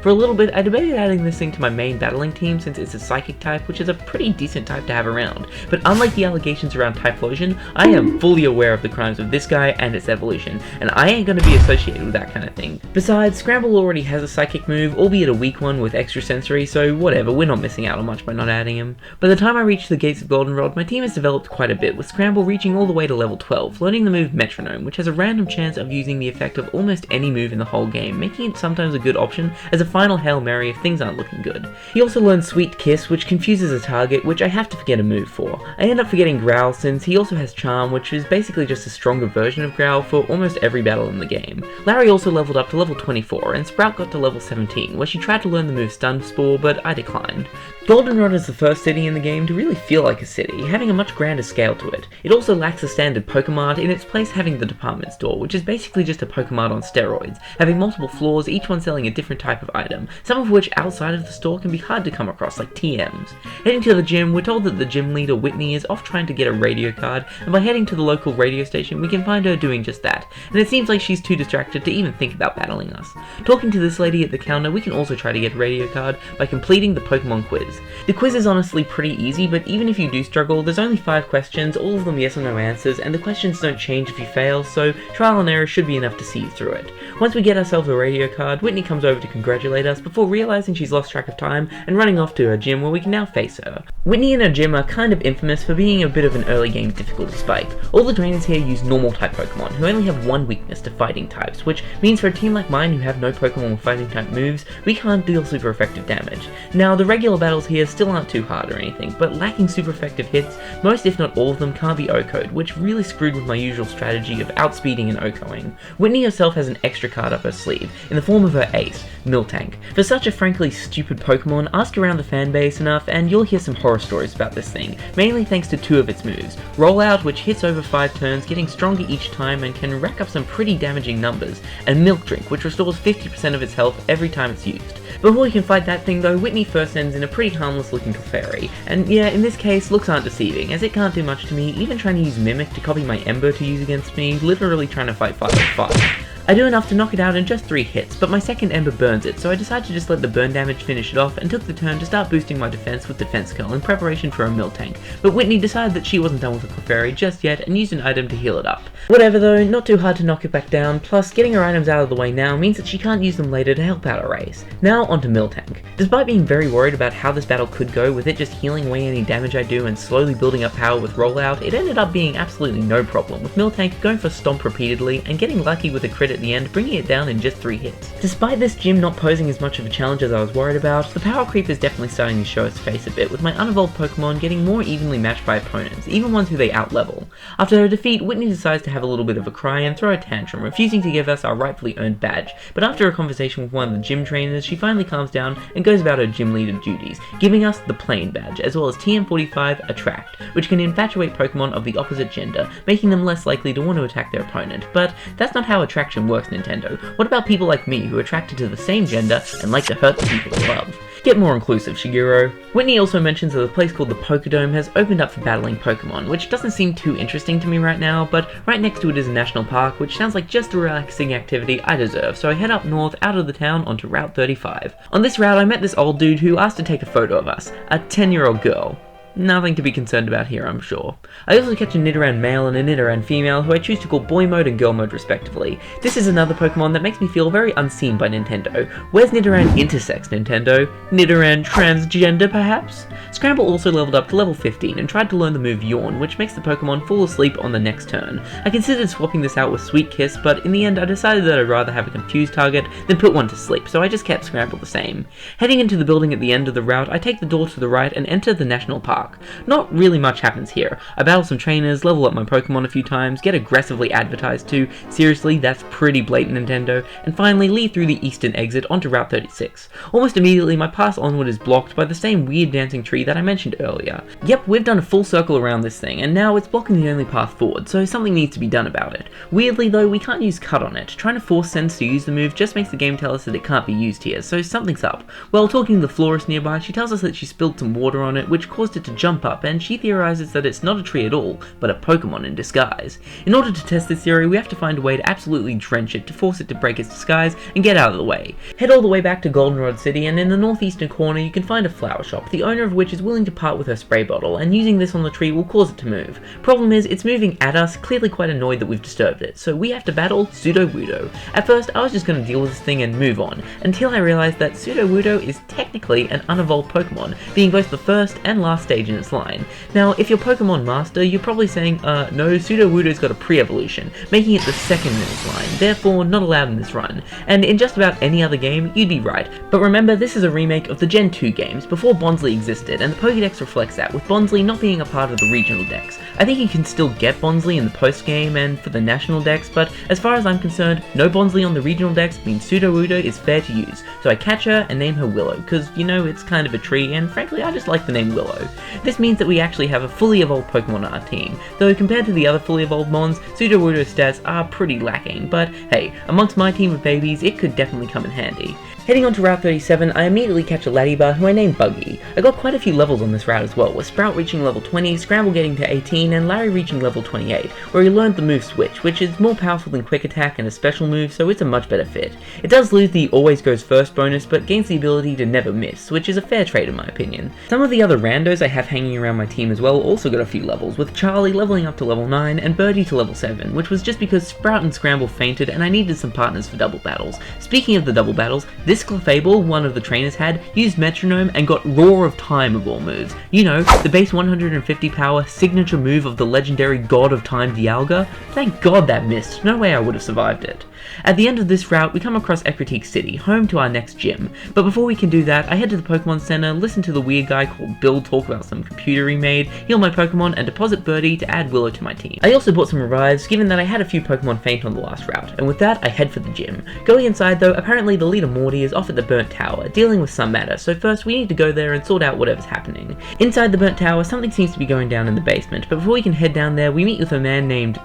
For a little bit, I debated adding this thing to my main battling team since it's a psychic type, which is a pretty decent type to have around, but unlike the allegations around Typhlosion, I am fully aware of the crimes of this guy and its evolution, and I ain't gonna be associated with that kind of thing. Besides, Scramble already has a psychic move, albeit a weak one with extra sensory, so whatever, we're not missing out on much by not adding him. By the time I reach the gates of Goldenrod, my team has developed quite a bit, with Scramble reaching all the way to level 12, learning the move Metronome, which has a random chance of using the effect of almost any move in the whole game, making it sometimes a good option as a final Hail Mary if things aren't looking good. He also learns Sweet Kiss, which confuses a target, which I have to forget a move for. I end up forgetting Growl since he also has Charm, which is basically just a stronger version of Growl for almost every battle in the game. Larry also leveled up to level 24, and Sprout got to level 17, where she tried to learn the move Stun Spore, but I declined. Goldenrod is the first city in the game to really feel like a city, having a much grander scale to it. It also lacks a standard Pokemart, in its place having the department store, which is basically just a Pokemart on steroids, having multiple floors, each one selling a different type of item, some of which outside of the store can be hard to come across, like TMs. Heading to the gym, we're told that the gym leader Whitney is off trying to get a radio card, and by heading to the local radio station we can find her doing just that, and it seems like she's too distracted to even think about battling us. Talking to this lady at the counter, we can also try to get a radio card by completing the Pokemon quiz. The quiz is honestly pretty easy, but even if you do struggle, there's only 5 questions, all of them yes or no answers, and the questions don't change if you fail, so trial and error should be enough to see you through it. Once we get ourselves a radio card, Whitney comes over to congratulate us before realizing she's lost track of time and running off to her gym where we can now face her. Whitney and her gym are kind of infamous for being a bit of an early game difficulty spike. All the trainers here use normal type Pokemon, who only have one weakness to fighting types, which means for a team like mine who have no Pokemon with fighting type moves, we can't deal super effective damage. Now, the regular battles here still aren't too hard or anything, but lacking super effective hits, most if not all of them can't be OHKO'd, which really screwed with my usual strategy of outspeeding and OHKOing. Whitney herself has an extra card up her sleeve, in the form of her ace, Miltank. For such a frankly stupid Pokemon, ask around the fanbase enough and you'll hear some horror stories about this thing, mainly thanks to 2 of its moves. Rollout, which hits over 5 turns, getting stronger each time and can rack up some pretty damaging numbers, and Milk Drink, which restores 50% of its health every time it's used. Before we can fight that thing though, Whitney first ends in a pretty harmless looking Clefairy, and yeah, in this case, looks aren't deceiving, as it can't do much to me, even trying to use Mimic to copy my Ember to use against me, literally trying to fight fire with fire. I do enough to knock it out in just 3 hits, but my second Ember burns it, so I decided to just let the burn damage finish it off and took the turn to start boosting my defense with Defense Curl in preparation for a Miltank, but Whitney decided that she wasn't done with the Clefairy just yet and used an item to heal it up. Whatever though, not too hard to knock it back down, plus getting her items out of the way now means that she can't use them later to help out a race. Now onto Miltank. Despite being very worried about how this battle could go with it just healing away any damage I do and slowly building up power with Rollout, it ended up being absolutely no problem, with Miltank going for Stomp repeatedly and getting lucky with a crit at the end, bringing it down in just 3 hits. Despite this gym not posing as much of a challenge as I was worried about, the power creep is definitely starting to show its face a bit, with my unevolved Pokemon getting more evenly matched by opponents, even ones who they outlevel. After her defeat, Whitney decides to have a little bit of a cry and throw a tantrum, refusing to give us our rightfully earned badge, but after a conversation with one of the gym trainers, she finally calms down and goes about her gym leader duties, giving us the plain badge, as well as TM45 Attract, which can infatuate Pokemon of the opposite gender, making them less likely to want to attack their opponent. But that's not how attraction works, Nintendo. What about people like me who are attracted to the same gender and like to hurt the people they love? Get more inclusive, Shigeru. Whitney also mentions that a place called the Pokedome has opened up for battling Pokemon, which doesn't seem too interesting to me right now, but right next to it is a national park, which sounds like just the relaxing activity I deserve, so I head up north out of the town onto Route 35. On this route I met this old dude who asked to take a photo of us, a 10-year-old girl. Nothing to be concerned about here, I'm sure. I also catch a Nidoran male and a Nidoran female who I choose to call Boy Mode and Girl Mode respectively. This is another Pokemon that makes me feel very unseen by Nintendo. Where's Nidoran intersex, Nintendo? Nidoran transgender, perhaps? Scramble also leveled up to level 15 and tried to learn the move Yawn, which makes the Pokemon fall asleep on the next turn. I considered swapping this out with Sweet Kiss, but in the end I decided that I'd rather have a confused target than put one to sleep, so I just kept Scramble the same. Heading into the building at the end of the route, I take the door to the right and enter the National Park. Not really much happens here. I battle some trainers, level up my Pokemon a few times, get aggressively advertised to, seriously, that's pretty blatant, Nintendo, and finally leave through the eastern exit onto Route 36. Almost immediately, my path onward is blocked by the same weird dancing tree that I mentioned earlier. Yep, we've done a full circle around this thing, and now it's blocking the only path forward, so something needs to be done about it. Weirdly though, we can't use Cut on it. Trying to force Sense to use the move just makes the game tell us that it can't be used here, so something's up. While talking to the florist nearby, she tells us that she spilled some water on it, which caused it to jump up, and she theorizes that it's not a tree at all, but a Pokemon in disguise. In order to test this theory, we have to find a way to absolutely drench it to force it to break its disguise and get out of the way. Head all the way back to Goldenrod City, and in the northeastern corner you can find a flower shop, the owner of which is willing to part with her spray bottle, and using this on the tree will cause it to move. Problem is, it's moving at us, clearly quite annoyed that we've disturbed it, so we have to battle Sudowoodo. At first, I was just going to deal with this thing and move on, until I realized that Sudowoodo is technically an unevolved Pokemon, being both the first and last stage in its line. Now, if you're Pokemon Master, you're probably saying, no, Sudowoodo's got a pre-evolution, making it the second in its line, therefore not allowed in this run. And in just about any other game, you'd be right. But remember, this is a remake of the Gen 2 games, before Bonsly existed, and the Pokédex reflects that, with Bonsly not being a part of the regional decks. I think you can still get Bonsly in the post-game and for the national decks, but as far as I'm concerned, no Bonsly on the regional decks means Sudowoodo is fair to use, so I catch her and name her Willow, cause you know, it's kind of a tree, and frankly I just like the name Willow. This means that we actually have a fully evolved Pokemon on our team, though compared to the other fully evolved Mons, Sudowoodo's stats are pretty lacking, but hey, amongst my team of babies, it could definitely come in handy. Heading on to Route 37, I immediately catch a Latibar who I named Buggy. I got quite a few levels on this route as well, with Sprout reaching level 20, Scramble getting to 18, and Larry reaching level 28, where he learned the move Switch, which is more powerful than Quick Attack and a special move, so it's a much better fit. It does lose the always goes first bonus, but gains the ability to never miss, which is a fair trade in my opinion. Some of the other randos I have hanging around my team as well also got a few levels, with Charlie leveling up to level 9 and Birdie to level 7, which was just because Sprout and Scramble fainted and I needed some partners for double battles. Speaking of the double battles, this Clefable, one of the trainers had, used Metronome and got Roar of Time of all moves. You know, the base 150 power signature move of the legendary God of Time Dialga. Thank God that missed, no way I would have survived it. At the end of this route, we come across Ecruteak City, home to our next gym, but before we can do that, I head to the Pokemon Center, listen to the weird guy called Bill talk about some computer he made, heal my Pokemon, and deposit Birdie to add Willow to my team. I also bought some revives, given that I had a few Pokemon faint on the last route, and with that, I head for the gym. Going inside though, apparently the leader Morty is off at the Burnt Tower, dealing with some matter, so first we need to go there and sort out whatever's happening. Inside the Burnt Tower, something seems to be going down in the basement, but before we can head down there, we meet with a man named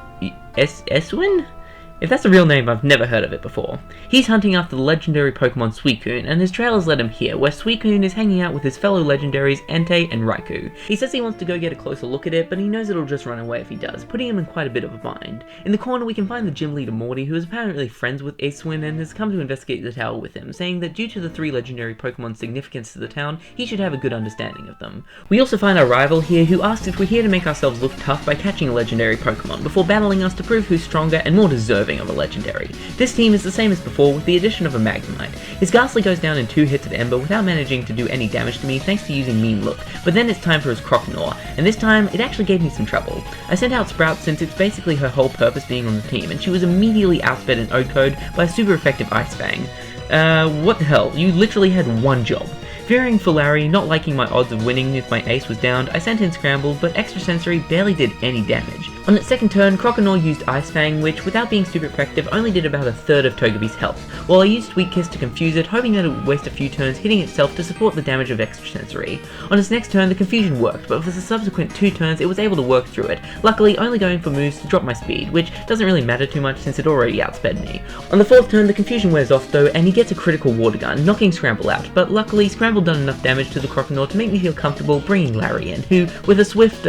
Eswin? If that's a real name, I've never heard of it before. He's hunting after the legendary Pokemon Suicune, and his trail has led him here, where Suicune is hanging out with his fellow legendaries Entei and Raikou. He says he wants to go get a closer look at it, but he knows it'll just run away if he does, putting him in quite a bit of a bind. In the corner we can find the gym leader Morty, who is apparently friends with Acewin and has come to investigate the tower with him, saying that due to the 3 legendary Pokemon's significance to the town, he should have a good understanding of them. We also find our rival here, who asks if we're here to make ourselves look tough by catching a legendary Pokemon, before battling us to prove who's stronger and more deserving of a legendary. This team is the same as before with the addition of a Magnemite. His Ghastly goes down in 2 hits of Ember without managing to do any damage to me thanks to using Mean Look, but then it's time for his Croconaw, and this time it actually gave me some trouble. I sent out Sprout since it's basically her whole purpose being on the team, and she was immediately outsped in Ode Code by a super effective Ice Fang. What the hell, you literally had one job. Fearing for Larry, not liking my odds of winning if my ace was downed, I sent in Scramble, but Extrasensory barely did any damage. On its second turn, Croconaw used Ice Fang, which, without being super effective, only did about a third of Togepi's health, while I used Sweet Kiss to confuse it, hoping that it would waste a few turns hitting itself to support the damage of Extrasensory. On its next turn, the confusion worked, but for the subsequent 2 turns, it was able to work through it, luckily only going for moves to drop my speed, which doesn't really matter too much since it already outsped me. On the 4th turn, the confusion wears off though, and he gets a critical Water Gun, knocking Scramble out, but luckily Scramble done enough damage to the Croconaw to make me feel comfortable bringing Larry in, who, with a swift,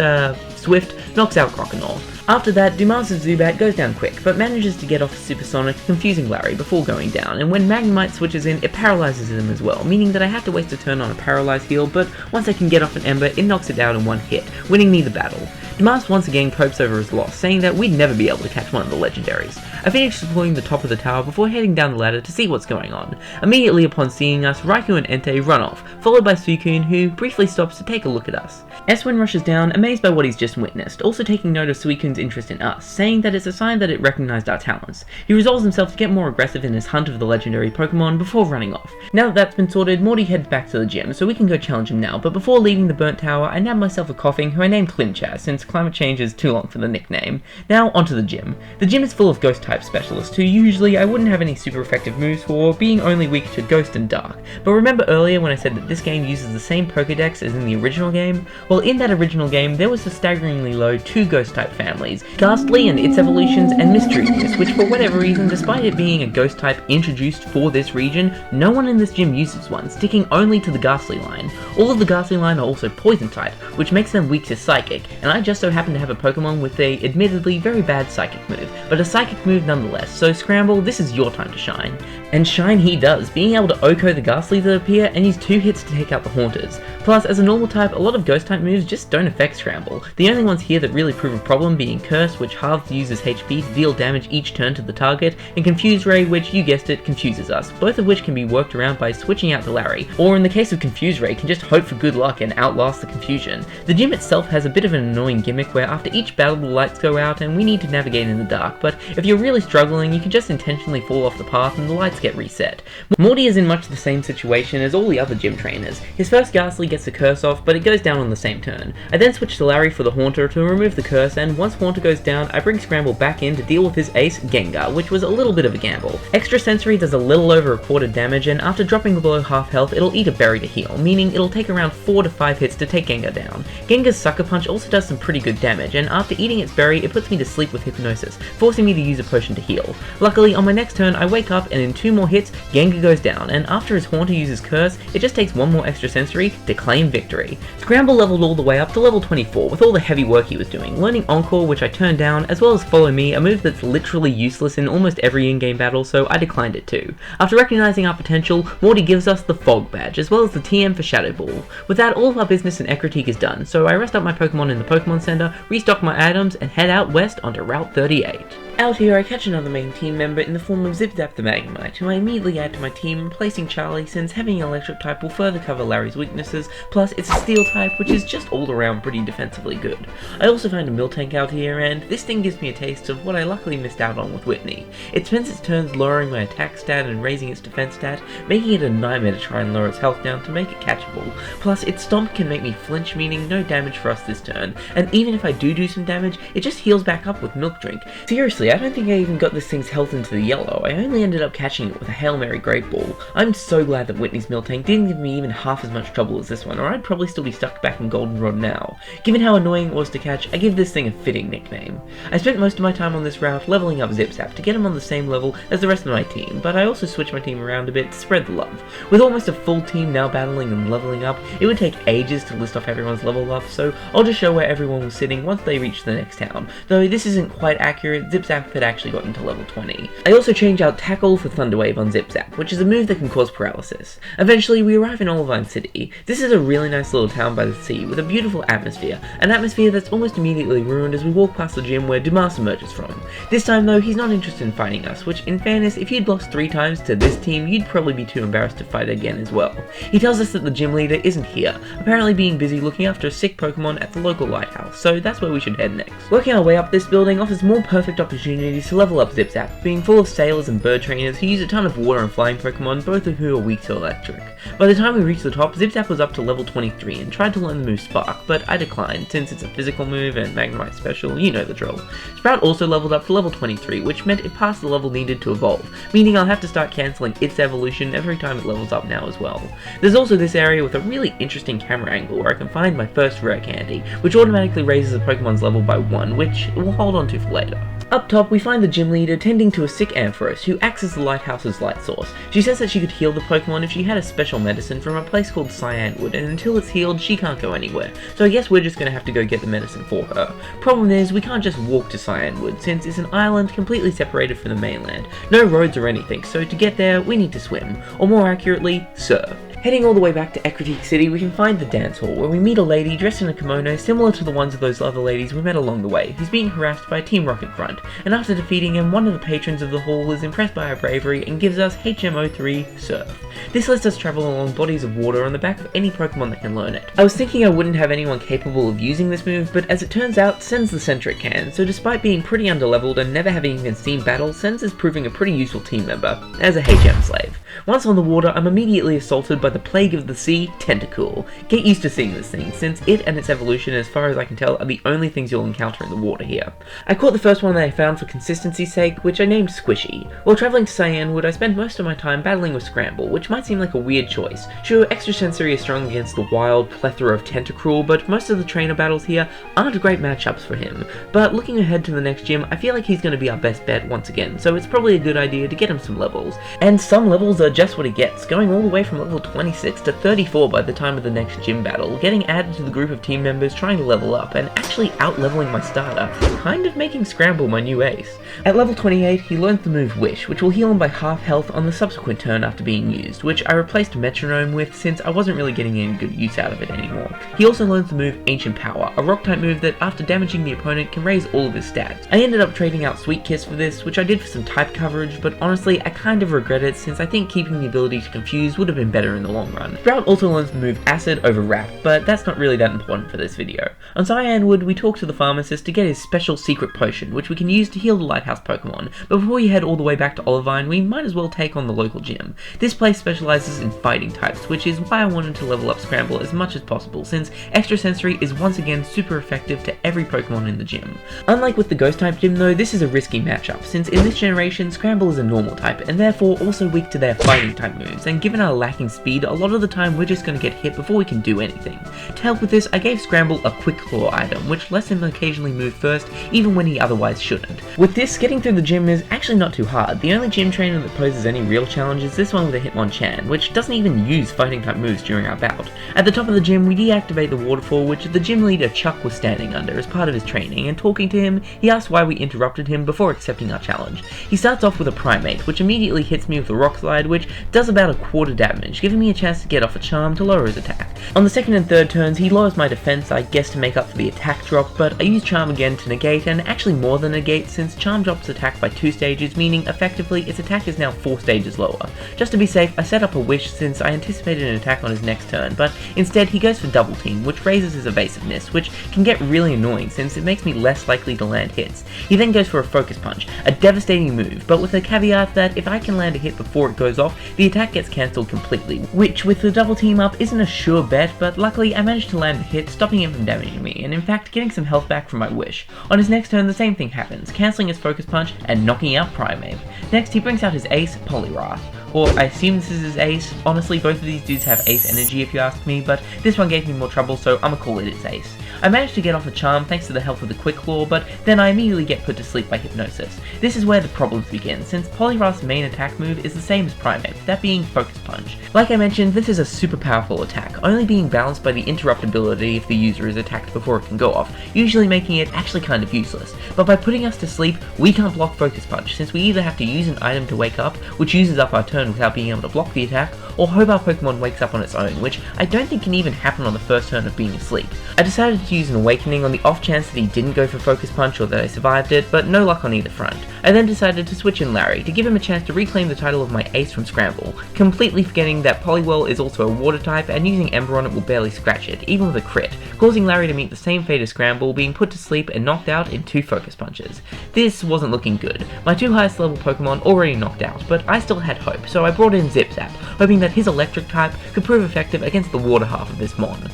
knocks out Croconaw. After that, Dumas' Zubat goes down quick, but manages to get off Supersonic, confusing Larry before going down, and when Magnemite switches in, it paralyzes him as well, meaning that I have to waste a turn on a Paralyze heal, but once I can get off an Ember, it knocks it out in 1 hit, winning me the battle. Dumas once again copes over his loss, saying that we'd never be able to catch one of the legendaries. I finish exploring the top of the tower before heading down the ladder to see what's going on. Immediately upon seeing us, Raikou and Entei run off, followed by Suicune, who briefly stops to take a look at us. Eswin rushes down, amazed by what he's just witnessed, also taking note of Suicune's interest in us, saying that it's a sign that it recognized our talents. He resolves himself to get more aggressive in his hunt of the legendary Pokemon before running off. Now that that's been sorted, Morty heads back to the gym, so we can go challenge him now, but before leaving the Burnt Tower, I nabbed myself a Coughing, who I named Clinchaz, since climate change is too long for the nickname. Now onto the gym. The gym is full of ghost type type specialist, who usually I wouldn't have any super effective moves for, being only weak to Ghost and Dark. But remember earlier when I said that this game uses the same Pokédex as in the original game? Well, in that original game, there was a staggeringly low 2 Ghost type families, Ghastly and its evolutions, and Mischievous, which for whatever reason, despite it being a Ghost type introduced for this region, no one in this gym uses one, sticking only to the Ghastly line. All of the Ghastly line are also Poison type, which makes them weak to Psychic, and I just so happen to have a Pokemon with a admittedly very bad Psychic move, but a Psychic move nonetheless, so Scramble, this is your time to shine. And shine he does, being able to OHKO the Ghastly that appear and use 2 hits to take out the Haunters. Plus, as a normal type, a lot of Ghost type moves just don't affect Scramble. The only ones here that really prove a problem being Curse, which halves the user's HP to deal damage each turn to the target, and Confuse Ray, which, you guessed it, confuses us, both of which can be worked around by switching out to Larry, or in the case of Confuse Ray, can just hope for good luck and outlast the confusion. The gym itself has a bit of an annoying gimmick where after each battle the lights go out and we need to navigate in the dark, but if you're really struggling, you can just intentionally fall off the path and the lights get reset. Morty is in much the same situation as all the other gym trainers. His first Ghastly gets the curse off, but it goes down on the same turn. I then switch to Larry for the Haunter to remove the curse, and once Haunter goes down, I bring Scramble back in to deal with his ace, Gengar, which was a little bit of a gamble. Extra Sensory does a little over a quarter damage, and after dropping below half health, it'll eat a berry to heal, meaning it'll take around 4 to 5 hits to take Gengar down. Gengar's Sucker Punch also does some pretty good damage, and after eating its berry, it puts me to sleep with Hypnosis, forcing me to use a potion to heal. Luckily, on my next turn, I wake up, and in 2 more hits, Gengar goes down, and after his Haunter uses Curse, it just takes 1 more extra Sensory to claim victory. Scramble leveled all the way up to level 24 with all the heavy work he was doing, learning Encore, which I turned down, as well as Follow Me, a move that's literally useless in almost every in-game battle, so I declined it too. After recognizing our potential, Morty gives us the Fog Badge, as well as the TM for Shadow Ball. With that, all of our business in Ecruteak is done, so I rest up my Pokemon in the Pokemon Center, restock my items, and head out west onto Route 38. Out here, I catch another main team member in the form of Zip Zap the Magnemite, who I immediately add to my team, replacing Charlie since having an electric type will further cover Larry's weaknesses, plus it's a steel type which is just all around pretty defensively good. I also find a Miltank out here, and this thing gives me a taste of what I luckily missed out on with Whitney. It spends its turns lowering my attack stat and raising its defense stat, making it a nightmare to try and lower its health down to make it catchable. Plus, its Stomp can make me flinch, meaning no damage for us this turn, and even if I do some damage, it just heals back up with Milk Drink. Seriously, I don't think I even got this thing's health into the yellow. I only ended up catching it with a Hail Mary Great Ball. I'm so glad that Whitney's Miltank didn't give me even half as much trouble as this one, or I'd probably still be stuck back in Goldenrod now. Given how annoying it was to catch, I give this thing a fitting nickname. I spent most of my time on this route leveling up Zip Zap to get him on the same level as the rest of my team, but I also switched my team around a bit to spread the love. With almost a full team now battling and leveling up, it would take ages to list off everyone's level up, so I'll just show where everyone was sitting once they reached the next town. Though this isn't quite accurate, Zip Zap had actually gotten to level 20. I also change out Tackle for Thunder Wave on Zip Zap, which is a move that can cause paralysis. Eventually, we arrive in Olivine City. This is a really nice little town by the sea with a beautiful atmosphere, an atmosphere that's almost immediately ruined as we walk past the gym where Dumas emerges from. This time though, he's not interested in fighting us, which in fairness, if you'd lost 3 times to this team, you'd probably be too embarrassed to fight again as well. He tells us that the gym leader isn't here, apparently being busy looking after a sick Pokemon at the local lighthouse, so that's where we should head next. Working our way up this building offers more perfect opportunities to level up Zip Zap, being full of sailors and bird trainers who use a ton of water and flying Pokemon, both of who are weak to electric. By the time we reached the top, Zip Zap was up to level 23 and tried to learn the move Spark, but I declined since it's a physical move and Magnemite special, you know the drill. Sprout also leveled up to level 23, which meant it passed the level needed to evolve, meaning I'll have to start cancelling its evolution every time it levels up now as well. There's also this area with a really interesting camera angle where I can find my first rare candy, which automatically raises a Pokemon's level by 1, which we'll hold on to for later. Up top, we find the gym leader tending to a sick Ampharos, who acts as the lighthouse's light source. She says that she could heal the Pokemon if she had a special medicine from a place called Cianwood, and until it's healed, she can't go anywhere, so I guess we're just gonna have to go get the medicine for her. Problem is, we can't just walk to Cianwood, since it's an island completely separated from the mainland. No roads or anything, so to get there, we need to swim, or more accurately, surf. Heading all the way back to Ecruteak City, we can find the dance hall, where we meet a lady dressed in a kimono similar to the ones of those other ladies we met along the way, who's being harassed by Team Rocket Front, and after defeating him, one of the patrons of the hall is impressed by our bravery and gives us HM03 Surf. This lets us travel along bodies of water on the back of any Pokemon that can learn it. I was thinking I wouldn't have anyone capable of using this move, but as it turns out, Sen's the Centric can, so despite being pretty underleveled and never having even seen battle, Sen's is proving a pretty useful team member, as a HM slave. Once on the water, I'm immediately assaulted by the the plague of the sea, Tentacool. Get used to seeing this thing, since it and its evolution, as far as I can tell, are the only things you'll encounter in the water here. I caught the first one that I found for consistency's sake, which I named Squishy. While travelling to Cianwood, I spent most of my time battling with Scramble, which might seem like a weird choice. Sure, Extrasensory is strong against the wild plethora of Tentacruel, but most of the trainer battles here aren't great matchups for him. But looking ahead to the next gym, I feel like he's going to be our best bet once again, so it's probably a good idea to get him some levels. And some levels are just what he gets, going all the way from level 26 to 34 by the time of the next gym battle, getting added to the group of team members trying to level up, and actually out-leveling my starter, kind of making Scramble my new ace. At level 28, he learns the move Wish, which will heal him by half health on the subsequent turn after being used, which I replaced Metronome with since I wasn't really getting any good use out of it anymore. He also learns the move Ancient Power, a rock-type move that after damaging the opponent can raise all of his stats. I ended up trading out Sweet Kiss for this, which I did for some type coverage, but honestly I kind of regret it since I think keeping the ability to confuse would have been better in the long run. Sprout also learns the move Acid over Wrap, but that's not really that important for this video. On Cianwood, we talk to the pharmacist to get his special secret potion, which we can use to heal the lighthouse Pokemon, but before we head all the way back to Olivine, we might as well take on the local gym. This place specializes in fighting types, which is why I wanted to level up Scramble as much as possible, since Extrasensory is once again super effective to every Pokemon in the gym. Unlike with the Ghost type gym though, this is a risky matchup, since in this generation, Scramble is a normal type, and therefore also weak to their fighting type moves, and given our lacking speed, a lot of the time we're just going to get hit before we can do anything. To help with this, I gave Scramble a Quick Claw item, which lets him occasionally move first, even when he otherwise shouldn't. With this, getting through the gym is actually not too hard. The only gym trainer that poses any real challenge is this one with a Hitmonchan, which doesn't even use fighting type moves during our bout. At the top of the gym, we deactivate the waterfall, which the gym leader Chuck was standing under as part of his training, and talking to him, he asks why we interrupted him before accepting our challenge. He starts off with a Primate, which immediately hits me with a Rock Slide, which does about a quarter damage, giving me a chance to get off a Charm to lower his attack. On the second and third turns, he lowers my defense, I guess to make up for the attack drop, but I use Charm again to negate, and actually more than negate, since Charm drops attack by 2 stages, meaning effectively its attack is now 4 stages lower. Just to be safe, I set up a Wish since I anticipated an attack on his next turn, but instead he goes for Double Team, which raises his evasiveness, which can get really annoying since it makes me less likely to land hits. He then goes for a Focus Punch, a devastating move, but with a caveat that if I can land a hit before it goes off, the attack gets cancelled completely, which with the Double Team up isn't a sure bet, but luckily I managed to land the hit, stopping him from damaging me, and in fact getting some health back from my Wish. On his next turn the same thing happens, cancelling his Focus Punch and knocking out Primate. Next he brings out his ace, Poliwrath. Or I assume this is his ace. Honestly, both of these dudes have ace energy if you ask me, but this one gave me more trouble, so I'ma call it its ace. I managed to get off a Charm thanks to the help of the Quick Claw, but then I immediately get put to sleep by Hypnosis. This is where the problems begin, since Poliwrath's main attack move is the same as Primate, that being Focus Punch. Like I mentioned, this is a super powerful attack, only being balanced by the interruptibility if the user is attacked before it can go off, usually making it actually kind of useless. But by putting us to sleep, we can't block Focus Punch, since we either have to use an item to wake up, which uses up our turn without being able to block the attack, or hope our Pokemon wakes up on its own, which I don't think can even happen on the first turn of being asleep. I decided to use an Awakening on the off chance that he didn't go for Focus Punch or that I survived it, but no luck on either front. I then decided to switch in Larry to give him a chance to reclaim the title of my ace from Scramble, completely forgetting that Poliwhirl is also a water type and using Ember on it will barely scratch it, even with a crit, causing Larry to meet the same fate as Scramble, being put to sleep and knocked out in 2 Focus Punches. This wasn't looking good. My 2 highest level Pokemon already knocked out, but I still had hope, so I brought in Zip Zap, hoping that his electric type could prove effective against the water half of this mon.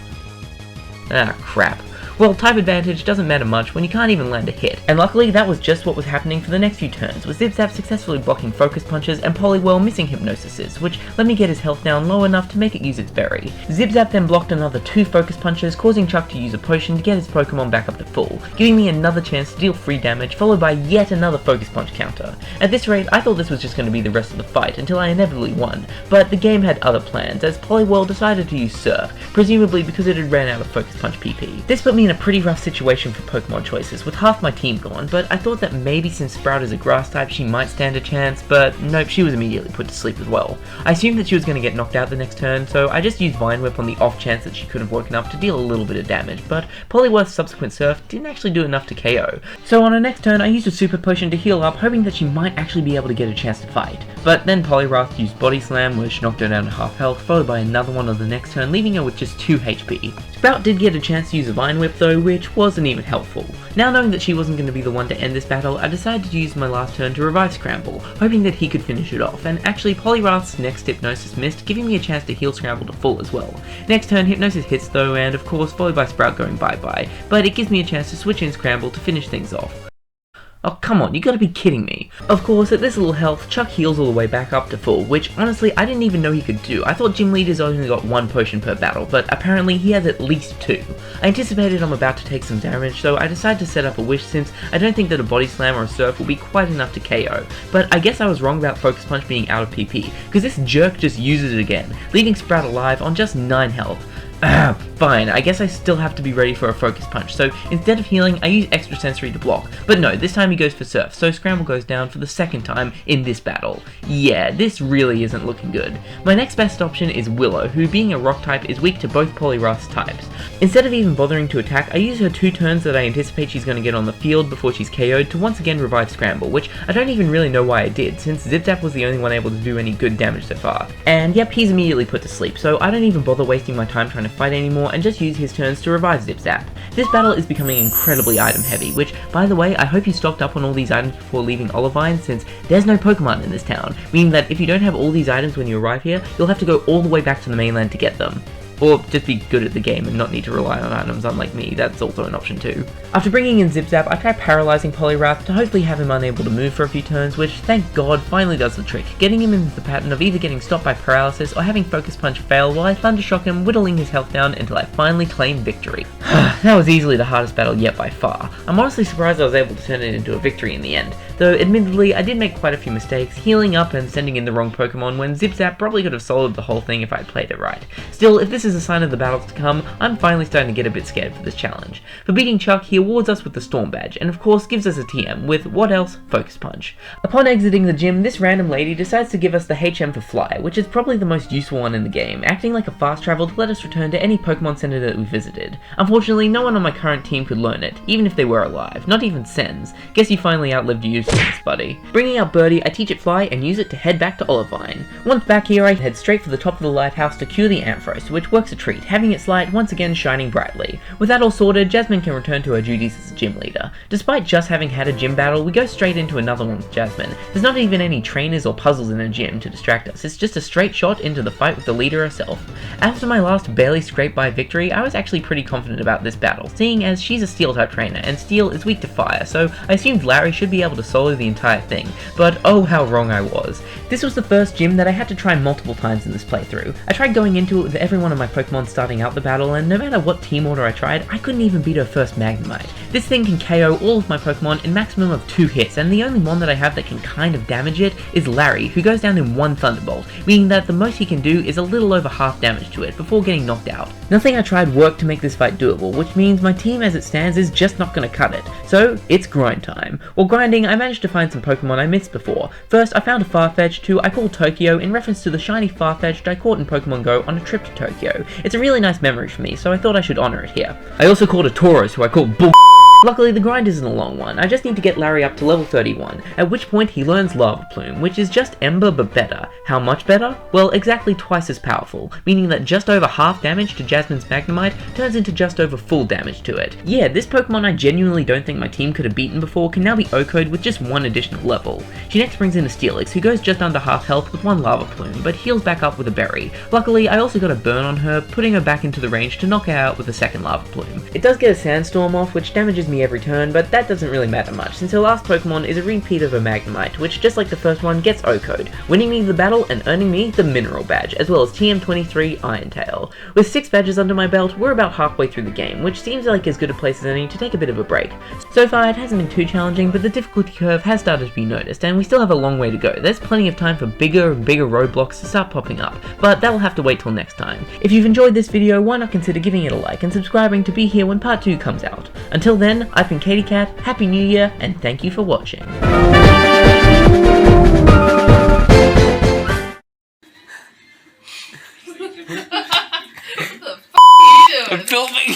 Ah, crap. Well, type advantage doesn't matter much when you can't even land a hit, and luckily that was just what was happening for the next few turns, with Zip Zap successfully blocking Focus Punches and Poliwhirl missing Hypnosises, which let me get his health down low enough to make it use its berry. Zip Zap then blocked another 2 Focus Punches, causing Chuck to use a potion to get his Pokemon back up to full, giving me another chance to deal free damage, followed by yet another Focus Punch counter. At this rate, I thought this was just going to be the rest of the fight until I inevitably won, but the game had other plans, as Poliwhirl decided to use Surf, presumably because it had ran out of Focus Punch PP. This put me in a pretty rough situation for Pokemon choices, with half my team gone, but I thought that maybe since Sprout is a grass type she might stand a chance, but nope, she was immediately put to sleep as well. I assumed that she was going to get knocked out the next turn, so I just used Vine Whip on the off chance that she could have woken up to deal a little bit of damage, but Poliwhirl's subsequent Surf didn't actually do enough to KO. So on her next turn I used a Super Potion to heal up, hoping that she might actually be able to get a chance to fight. But then Poliwrath used Body Slam, which knocked her down to half health, followed by another one on the next turn, leaving her with just 2 HP. Sprout did get a chance to use a Vine Whip, hurt though, which wasn't even helpful. Now knowing that she wasn't going to be the one to end this battle, I decided to use my last turn to revive Scramble, hoping that he could finish it off, and actually Poliwrath's next Hypnosis missed, giving me a chance to heal Scramble to full as well. Next turn Hypnosis hits though, and of course followed by Sprout going bye bye, but it gives me a chance to switch in Scramble to finish things off. Oh come on, you gotta be kidding me. Of course, at this little health, Chuck heals all the way back up to full, which honestly I didn't even know he could do. I thought gym leaders only got 1 potion per battle, but apparently he has at least 2. I anticipated I'm about to take some damage, so I decided to set up a wish since I don't think that a body slam or a surf will be quite enough to KO. But I guess I was wrong about Focus Punch being out of PP, because this jerk just uses it again, leaving Sprout alive on just 9 health. Fine, I guess I still have to be ready for a Focus Punch, so instead of healing, I use Extra Sensory to block. But no, this time he goes for Surf, so Scramble goes down for the second time in this battle. Yeah, this really isn't looking good. My next best option is Willow, who being a rock type is weak to both Poliwrath's types. Instead of even bothering to attack, I use her 2 turns that I anticipate she's going to get on the field before she's KO'd to once again revive Scramble, which I don't even really know why I did, since Zip Zap was the only one able to do any good damage so far. And yep, he's immediately put to sleep, so I don't even bother wasting my time trying to fight anymore and just use his turns to revive Zip Zap. This battle is becoming incredibly item heavy, which, by the way, I hope you stocked up on all these items before leaving Olivine, since there's no Pokemon in this town, meaning that if you don't have all these items when you arrive here, you'll have to go all the way back to the mainland to get them. Or just be good at the game and not need to rely on items unlike me, that's also an option too. After bringing in Zip Zap, I try paralysing Poliwrath to hopefully have him unable to move for a few turns, which thank god finally does the trick, getting him into the pattern of either getting stopped by paralysis or having Focus Punch fail while I Thundershock him, whittling his health down until I finally claim victory. That was easily the hardest battle yet by far. I'm honestly surprised I was able to turn it into a victory in the end, though admittedly I did make quite a few mistakes, healing up and sending in the wrong Pokemon when Zip Zap probably could have soloed the whole thing if I had played it right. Still, if this is a sign of the battles to come, I'm finally starting to get a bit scared for this challenge. For beating Chuck, he awards us with the Storm Badge, and of course gives us a TM with, what else? Focus Punch. Upon exiting the gym, this random lady decides to give us the HM for Fly, which is probably the most useful one in the game, acting like a fast travel to let us return to any Pokemon Center that we visited. Unfortunately, no one on my current team could learn it, even if they were alive, not even Sens. Guess you finally outlived your usefulness, buddy. Bringing out Birdie, I teach it Fly and use it to head back to Olivine. Once back here, I head straight for the top of the lighthouse to cure the Ampharos, which works a treat, having its light once again shining brightly. With that all sorted, Jasmine can return to her duties as a gym leader. Despite just having had a gym battle, we go straight into another one with Jasmine. There's not even any trainers or puzzles in a gym to distract us, it's just a straight shot into the fight with the leader herself. After my last barely scraped by victory, I was actually pretty confident about this battle, seeing as she's a Steel type trainer, and Steel is weak to fire, so I assumed Larry should be able to solo the entire thing, but oh how wrong I was. This was the first gym that I had to try multiple times in this playthrough. I tried going into it with every one of my Pokemon starting out the battle, and no matter what team order I tried, I couldn't even beat her first Magnemite. This thing can KO all of my Pokemon in maximum of 2 hits, and the only one that I have that can kind of damage it is Larry, who goes down in 1 Thunderbolt, meaning that the most he can do is a little over half damage to it before getting knocked out. Nothing I tried worked to make this fight doable, which means my team as it stands is just not going to cut it. So it's grind time. While grinding, I managed to find some Pokemon I missed before. First, I found a Farfetch'd who I called Tokyo in reference to the shiny Farfetch'd I caught in Pokemon Go on a trip to Tokyo. It's a really nice memory for me, so I thought I should honor it here. I also called a Tauros who I called Bull. Luckily, the grind isn't a long one. I just need to get Larry up to level 31, at which point he learns Lava Plume, which is just Ember but better. How much better? Well, exactly twice as powerful, meaning that just over half damage to Jasmine's Magnemite turns into just over full damage to it. Yeah, this Pokemon I genuinely don't think my team could have beaten before can now be OHKO'd with just 1 additional level. She next brings in a Steelix, who goes just under half health with 1 Lava Plume, but heals back up with a Berry. Luckily, I also got a burn on her, putting her back into the range to knock her out with a second Lava Plume. It does get a Sandstorm off, which damages me every turn, but that doesn't really matter much, since her last Pokemon is a repeat of a Magnemite, which just like the first one gets OHKO'd, winning me the battle and earning me the Mineral Badge, as well as TM23 Irontail. With 6 badges under my belt, we're about halfway through the game, which seems like as good a place as any to take a bit of a break. So far it hasn't been too challenging, but the difficulty curve has started to be noticed, and we still have a long way to go. There's plenty of time for bigger and bigger roadblocks to start popping up, but that'll have to wait till next time. If you've enjoyed this video, why not consider giving it a like and subscribing to be here when part 2 comes out. Until then, I've been Katie Cat, Happy New Year, and thank you for watching. I'm filming.